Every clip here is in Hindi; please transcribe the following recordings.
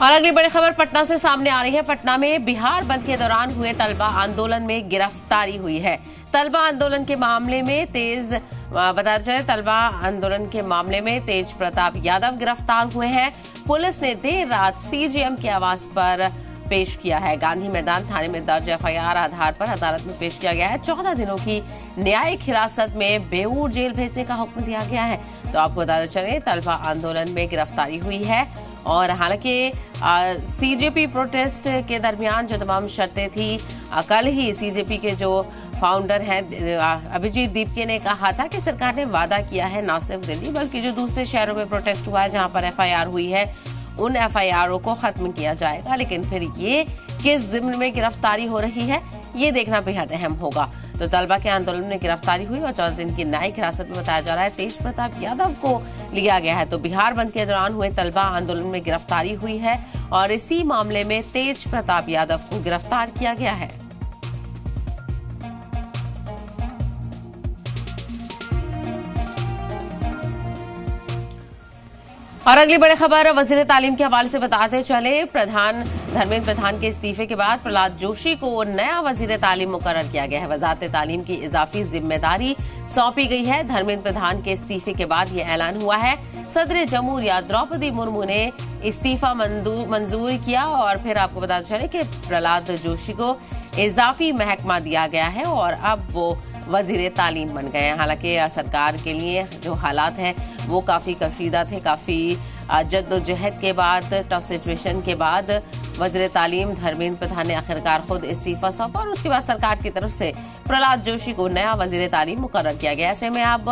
और अगली बड़ी खबर पटना से सामने आ रही है। पटना में बिहार बंद के दौरान हुए तलबा आंदोलन में गिरफ्तारी हुई है। तलबा आंदोलन के मामले में तेज प्रताप यादव गिरफ्तार हुए हैं। पुलिस ने देर रात सीजेएम के आवास पर पेश किया है। गांधी मैदान थाने में दर्ज एफआईआर आधार पर अदालत में पेश किया गया है। 14 दिनों की न्यायिक हिरासत में बेऊर जेल भेजने का हुक्म दिया गया है। तो आपको बताते चले तलबा आंदोलन में गिरफ्तारी हुई है और हालांकि सीजेपी प्रोटेस्ट के दरमियान जो तमाम शर्तें थी, कल ही सीजेपी के जो फाउंडर हैं अभिजीत दीपके ने कहा था कि सरकार ने वादा किया है न सिर्फ दिल्ली बल्कि जो दूसरे शहरों में प्रोटेस्ट हुआ है जहां पर एफआईआर हुई है उन एफआईआर को खत्म किया जाएगा। लेकिन फिर ये किस जिम्न में गिरफ्तारी हो रही है ये देखना बेहद अहम होगा। तो तलबा के आंदोलन में गिरफ्तारी हुई और 14 दिन की न्यायिक हिरासत में बताया जा रहा है तेज प्रताप यादव को लिया गया है। तो बिहार बंद के दौरान हुए तलबा आंदोलन में गिरफ्तारी हुई है और इसी मामले में तेज प्रताप यादव को गिरफ्तार किया गया है। और अगली बड़ी खबर वजीर तालीम के हवाले से बताते चले। प्रधान धर्मेंद्र प्रधान के इस्तीफे के बाद प्रहलाद जोशी को नया वजीर तालीम मुकर्रर किया गया है। वजारत तालीम की इजाफी जिम्मेदारी सौंपी गई है। धर्मेंद्र प्रधान के इस्तीफे के बाद यह ऐलान हुआ है। सदर जमहूरिया द्रौपदी मुर्मू ने इस्तीफा मंजूर किया और फिर आपको बताते चले कि प्रहलाद जोशी को इजाफी महकमा दिया गया है और अब वो वजीर तालीम बन गए हैं। हालांकि सरकार के लिए जो हालात हैं वो काफ़ी कशीदा थे। काफ़ी जद्दोजहद के बाद, टफ सिचुएशन के बाद वजीर तालीम धर्मेंद्र प्रधान ने आखिरकार खुद इस्तीफा सौंपा और उसके बाद सरकार की तरफ से प्रहलाद जोशी को नया वजीर तालीम मुकर्रर किया गया। ऐसे में अब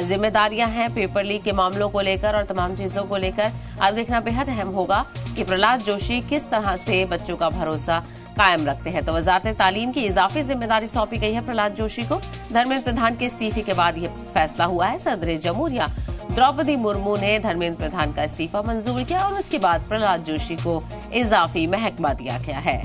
जिम्मेदारियां हैं पेपर लीक के मामलों को लेकर और तमाम चीज़ों को लेकर अब देखना बेहद अहम होगा कि प्रहलाद जोशी किस तरह से बच्चों का भरोसा कायम रखते हैं। तो वजारत तालीम की इजाफी जिम्मेदारी सौंपी गई है प्रहलाद जोशी को। धर्मेंद्र प्रधान के इस्तीफे के बाद यह फैसला हुआ है। सदर जमहूरिया द्रौपदी मुर्मू ने धर्मेंद्र प्रधान का इस्तीफा मंजूर किया और उसके बाद प्रहलाद जोशी को इजाफी महकमा दिया गया है।